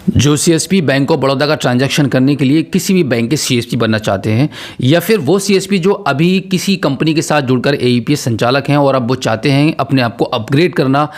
जो CSP bank of Baroda का transaction करने के लिए किसी भी बैंक के सीएसपी बनना चाहते हैं, या फिर वो सीएसपी जो अभी किसी कंपनी के साथ जुड़कर एईपीएस संचालक हैं और अब वो चाहते हैं अपने आप को अपग्रेड करना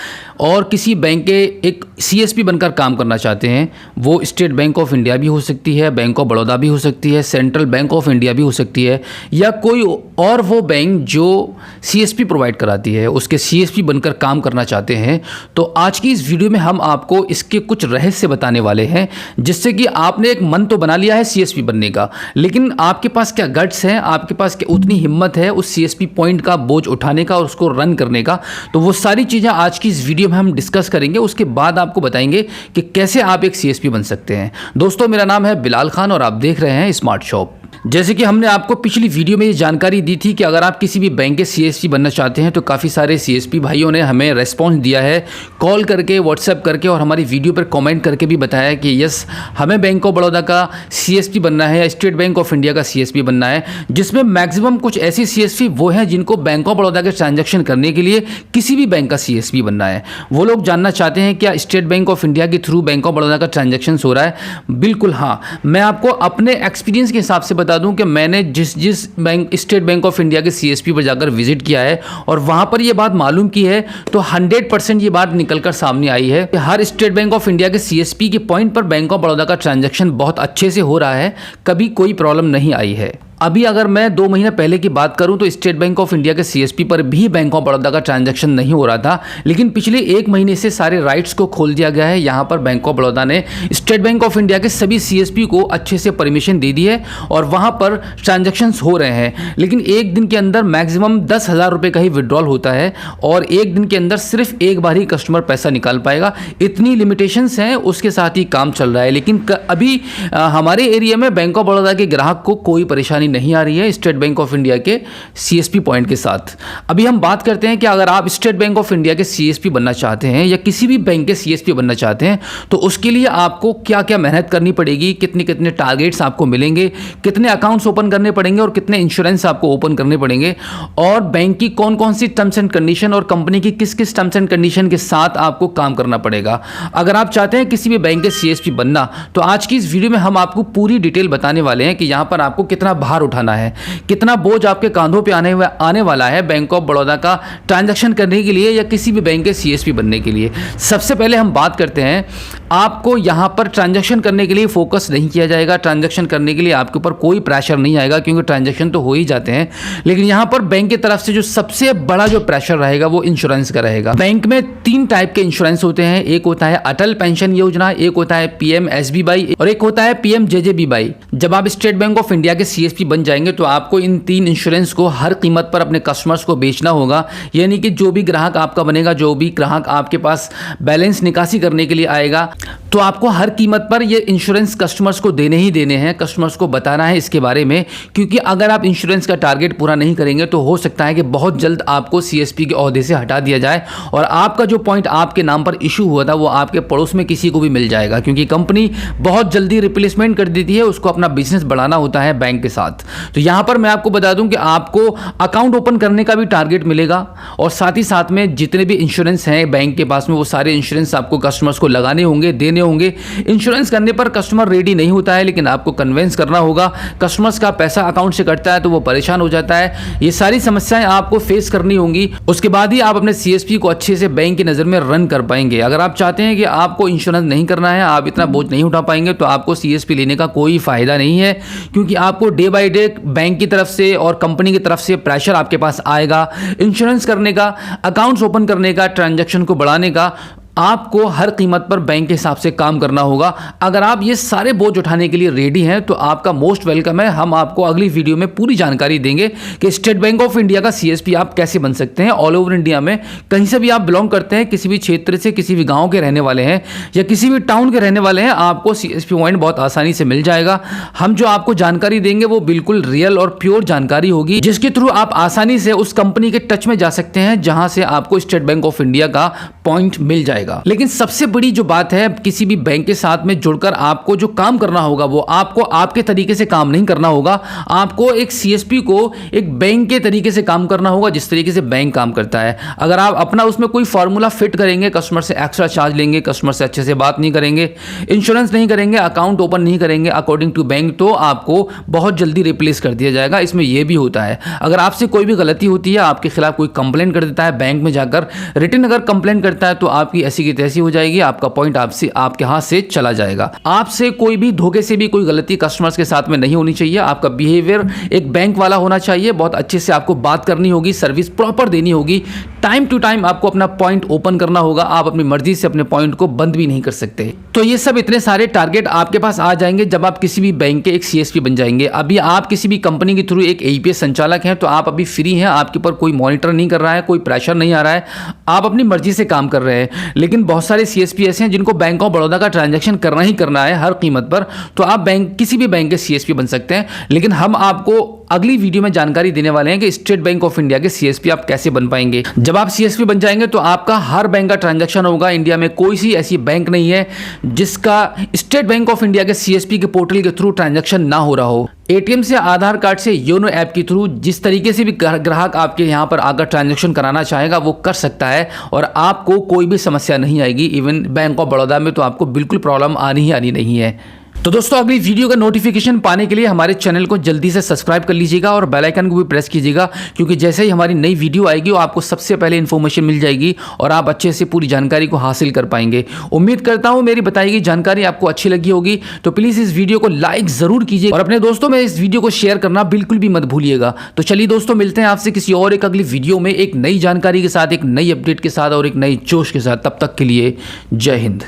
और किसी बैंक के एक सीएसपी बनकर काम करना चाहते हैं, वो स्टेट बैंक ऑफ इंडिया भी हो सकती है, बैंक ऑफ बड़ौदा भी हो सकती है, सेंट्रल बैंक ऑफ इंडिया भी हो सकती है, या कोई और वो बैंक जो सीएसपी प्रोवाइड कराती है उसके सीएसपी बनकर काम करना चाहते हैं। तो आज की इस वीडियो में हम आपको इसके कुछ रहस्य बताने वाले हैं, जिससे कि आपने एक मन तो बना लिया है सीएसपी बनने का, लेकिन आपके पास क्या गट्स है, आपके पास क्या उतनी हिम्मत है उस सीएसपी पॉइंट का बोझ उठाने का और उसको रन करने का। तो वो सारी चीज़ें आज की इस वीडियो में हम डिस्कस करेंगे। उसके बाद आपको बताएंगे कि कैसे आप एक सीएसपी बन सकते हैं। दोस्तों, मेरा नाम है बिलाल खान और आप देख रहे हैं स्मार्ट शॉप। जैसे कि हमने आपको पिछली वीडियो में ये जानकारी दी थी कि अगर आप किसी भी बैंक के सीएसपी बनना चाहते हैं तो काफ़ी सारे सीएसपी भाइयों ने हमें रेस्पॉन्स दिया है, कॉल करके, व्हाट्सएप करके और हमारी वीडियो पर कमेंट करके भी बताया कि यस, हमें बैंक ऑफ बड़ौदा का सीएसपी बनना है या स्टेट बैंक ऑफ इंडिया का सीएसपी बनना है, जिसमें मैक्सिमम कुछ ऐसी सीएसपी वो हैं जिनको बैंक ऑफ बड़ौदा के ट्रांजैक्शन करने के लिए किसी भी बैंक का सीएसपी बनना है। वो लोग जानना चाहते हैं क्या स्टेट बैंक ऑफ इंडिया के थ्रू बैंक ऑफ बड़ौदा का ट्रांजैक्शन हो रहा है। बिल्कुल हाँ, मैं आपको अपने एक्सपीरियंस के हिसाब से बता दूं कि मैंने जिस bank state bank of India के सीएसपी पर जाकर विजिट किया है और वहां पर यह बात मालूम की है तो 100% ये बात निकलकर सामने आई है कि हर स्टेट बैंक ऑफ इंडिया के सीएसपी के पॉइंट पर बैंक ऑफ बड़ौदा का ट्रांजैक्शन बहुत अच्छे से हो रहा है, कभी कोई प्रॉब्लम नहीं आई है। अभी अगर मैं 2 महीने पहले की बात करूं तो स्टेट बैंक ऑफ इंडिया के सीएसपी पर भी बैंक ऑफ बड़ौदा का ट्रांजैक्शन नहीं हो रहा था, लेकिन पिछले 1 महीने से सारे राइट्स को खोल दिया गया है। यहां पर बैंक ऑफ बड़ौदा ने स्टेट बैंक ऑफ इंडिया के सभी सीएसपी को अच्छे से परमिशन दे दी है और वहां पर ट्रांजैक्शंस हो रहे हैं, लेकिन एक दिन के अंदर मैक्सिमम 10,000 रुपये का ही विड्रॉल होता है और एक दिन के अंदर सिर्फ एक बार ही कस्टमर पैसा निकाल पाएगा। इतनी लिमिटेशंस हैं, उसके साथ ही काम चल रहा है। लेकिन अभी हमारे एरिया में बैंक ऑफ बड़ौदा के ग्राहक को कोई परेशानी नहीं आ रही है स्टेट बैंक ऑफ इंडिया के सीएसपी पॉइंट के साथ। अभी हम बात करते हैं कि अगर आप स्टेट बैंक ऑफ इंडिया के सीएसपी बनना चाहते हैं या किसी भी बैंक के सीएसपी बनना चाहते हैं तो उसके लिए आपको क्या क्या मेहनत करनी पड़ेगी, कितने कितने टारगेट्स आपको मिलेंगे, कितने अकाउंट्स ओपन करने पड़ेंगे और कितने इंश्योरेंस आपको ओपन करने पड़ेंगे, और बैंक की कौन कौन सी टर्म्स एंड कंडीशन और कंपनी की किस किस टर्म्स एंड कंडीशन के साथ आपको काम करना पड़ेगा। अगर आप चाहते हैं किसी भी बैंक के सीएसपी बनना तो आज की इस वीडियो में हम आपको पूरी डिटेल बताने वाले हैं कि यहां पर आपको कितना भार उठाना है, कितना बोझ आपके कांधों पे आने वाला है बैंक ऑफ बड़ौदा का ट्रांजैक्शन करने के लिए या किसी भी बैंक के सीएसपी बनने के लिए। सबसे पहले हम बात करते हैं, आपको यहां पर ट्रांजैक्शन करने के लिए फोकस नहीं किया जाएगा। ट्रांजैक्शन करने के लिए आपके ऊपर कोई प्रेशर नहीं आएगा क्योंकि ट्रांजैक्शन तो हो ही जाते हैं, लेकिन यहां पर बैंक की तरफ से जो सबसे बड़ा जो प्रेशर रहेगा वो इंश्योरेंस का रहेगा। बैंक में 3 टाइप के इंश्योरेंस होते हैं, एक होता है अटल पेंशन योजना, एक होता है पीएमएसबीवाई और एक होता है पीएमजेजेबीवाई। जब आप स्टेट बैंक ऑफ इंडिया के सीएसपी बन जाएंगे तो आपको इन 3 इंश्योरेंस को हर कीमत पर अपने कस्टमर्स को बेचना होगा। यानी कि जो भी ग्राहक आपका बनेगा, जो भी ग्राहक आपके पास बैलेंस निकासी करने के लिए आएगा, तो आपको हर कीमत पर ये इंश्योरेंस कस्टमर्स को देने ही देने हैं, कस्टमर्स को बताना है इसके बारे में, क्योंकि अगर आप इंश्योरेंस का टारगेट पूरा नहीं करेंगे तो हो सकता है कि बहुत जल्द आपको सीएसपी के ओहदे से हटा दिया जाए और आपका जो पॉइंट आपके नाम पर इशू हुआ था वो आपके पड़ोस में किसी को भी मिल जाएगा, क्योंकि कंपनी बहुत जल्दी रिप्लेसमेंट कर देती है, उसको अपना बिजनेस बढ़ाना होता है बैंक के साथ। तो यहां पर मैं आपको बता दूं कि आपको अकाउंट ओपन करने का भी टारगेट मिलेगा और साथ ही साथ में जितने भी इंश्योरेंस हैं बैंक के पास में वो सारे इंश्योरेंस आपको कस्टमर्स को लगाने होंगे, देने होंगे। इंश्योरेंस करने पर कस्टमर रेडी नहीं होता है, लेकिन आपको कन्विंस करना होगा। कस्टमर्स का पैसा अकाउंट से कटता है तो वो परेशान हो जाता है। ये सारी समस्याएं आपको फेस करनी होंगी, उसके बाद ही आप अपने सीएसपी को अच्छे से बैंक की नज़र में रन कर पाएंगे। अगर आप चाहते हैं कि आपको इंश्योरेंस नहीं करना है, आप इतना बोझ नहीं उठा पाएंगे, तो आपको सीएसपी लेने का कोई फायदा नहीं है, क्योंकि आपको डे बाय डे बैंक की तरफ से और कंपनी की तरफ से प्रेशर आपके पास आएगा इंश्योरेंस करने का, अकाउंट्स ओपन करने का, ट्रांजैक्शन को बढ़ाने का। आपको हर कीमत पर बैंक के हिसाब से काम करना होगा। अगर आप ये सारे बोझ उठाने के लिए रेडी हैं तो आपका मोस्ट वेलकम है। हम आपको अगली वीडियो में पूरी जानकारी देंगे कि स्टेट बैंक ऑफ इंडिया का सीएसपी आप कैसे बन सकते हैं। ऑल ओवर इंडिया में कहीं से भी आप बिलोंग करते हैं, किसी भी क्षेत्र से, किसी भी गांव के रहने वाले हैं या किसी भी टाउन के रहने वाले हैं, आपको सीएसपी पॉइंट बहुत आसानी से मिल जाएगा। हम जो आपको जानकारी देंगे वो बिल्कुल रियल और प्योर जानकारी होगी, जिसके थ्रू आप आसानी से उस कंपनी के टच में जा सकते हैं जहां से आपको स्टेट बैंक ऑफ इंडिया का पॉइंट मिल जाएगा। जाएगा। लेकिन सबसे बड़ी जो बात है, किसी भी बैंक के साथ में जुड़कर आपको जो काम करना होगा वो आपको आपके तरीके से काम नहीं करना होगा। आपको एक सीएसपी को एक बैंक के तरीके से काम करना होगा, जिस तरीके से बैंक काम करता है। अगर आप अपना उसमें कोई फॉर्मूला फिट करेंगे, कस्टमर से एक्स्ट्रा चार्ज लेंगे, कस्टमर से अच्छे से बात नहीं करेंगे, इंश्योरेंस नहीं करेंगे, अकाउंट ओपन नहीं करेंगे अकॉर्डिंग टू बैंक, तो आपको बहुत जल्दी रिप्लेस कर दिया जाएगा। इसमें यह भी होता है, अगर आपसे कोई भी गलती होती है, आपके खिलाफ कोई कंप्लेंट कर देता है बैंक में जाकर, रिटर्न अगर कंप्लेंट करता है, तो आपकी ऐसी की तैसी हो जाएगी, आपका पॉइंट आपसे आपके हाथ से चला जाएगा। आपसे कोई भी धोखे से भी कोई गलती कस्टमर्स के साथ में नहीं होनी चाहिए। आपका बिहेवियर एक बैंक वाला होना चाहिए, बहुत अच्छे से आपको बात करनी होगी, सर्विस प्रॉपर देनी होगी, टाइम टू टाइम आपको अपना पॉइंट ओपन करना होगा। आप अपनी मर्जी से अपने पॉइंट को बंद भी नहीं कर सकते। तो ये सब इतने सारे टारगेट आपके पास आ जाएंगे जब आप किसी भी बैंक के एक सीएसपी बन जाएंगे। अभी आप किसी भी कंपनी के थ्रू एक एईपीएस संचालक हैं, तो आप अभी फ्री हैं, आपके ऊपर कोई मॉनिटर नहीं कर रहा है, कोई प्रेशर नहीं आ रहा है, आप अपनी मर्जी से काम कर रहे हैं। लेकिन बहुत सारे सीएसपी ऐसे हैं जिनको बैंक ऑफ बड़ौदा का ट्रांजैक्शन करना ही करना है हर कीमत पर, तो आप किसी भी बैंक के सीएसपी बन सकते हैं। लेकिन हम आपको अगली वीडियो में जानकारी देने वाले हैं कि स्टेट बैंक ऑफ इंडिया के सीएसपी आप कैसे बन पाएंगे। जब आप सीएसपी बन जाएंगे तो आपका हर बैंक का ट्रांजैक्शन होगा। इंडिया में कोई सी ऐसी बैंक नहीं है जिसका स्टेट बैंक ऑफ इंडिया के सीएसपी के पोर्टल के थ्रू ट्रांजैक्शन ना हो रहा हो। एटीएम से, आधार कार्ड से, योनो ऐप के थ्रू जिस तरीके से भी ग्राहक आपके यहाँ पर आकर ट्रांजैक्शन कराना चाहेगा वो कर सकता है और आपको कोई भी समस्या नहीं आएगी। इवन बैंक ऑफ बड़ौदा में तो आपको बिल्कुल प्रॉब्लम आनी ही आनी नहीं है। तो दोस्तों, अगली वीडियो का नोटिफिकेशन पाने के लिए हमारे चैनल को जल्दी से सब्सक्राइब कर लीजिएगा और बेल आइकन को भी प्रेस कीजिएगा, क्योंकि जैसे ही हमारी नई वीडियो आएगी वो आपको सबसे पहले इन्फॉर्मेशन मिल जाएगी और आप अच्छे से पूरी जानकारी को हासिल कर पाएंगे। उम्मीद करता हूं मेरी बताई गई जानकारी आपको अच्छी लगी होगी, तो प्लीज़ इस वीडियो को लाइक ज़रूर कीजिए और अपने दोस्तों में इस वीडियो को शेयर करना बिल्कुल भी मत भूलिएगा। तो चलिए दोस्तों, मिलते हैं आपसे किसी और एक अगली वीडियो में एक नई जानकारी के साथ, एक नई अपडेट के साथ और एक नई जोश के साथ। तब तक के लिए जय हिंद।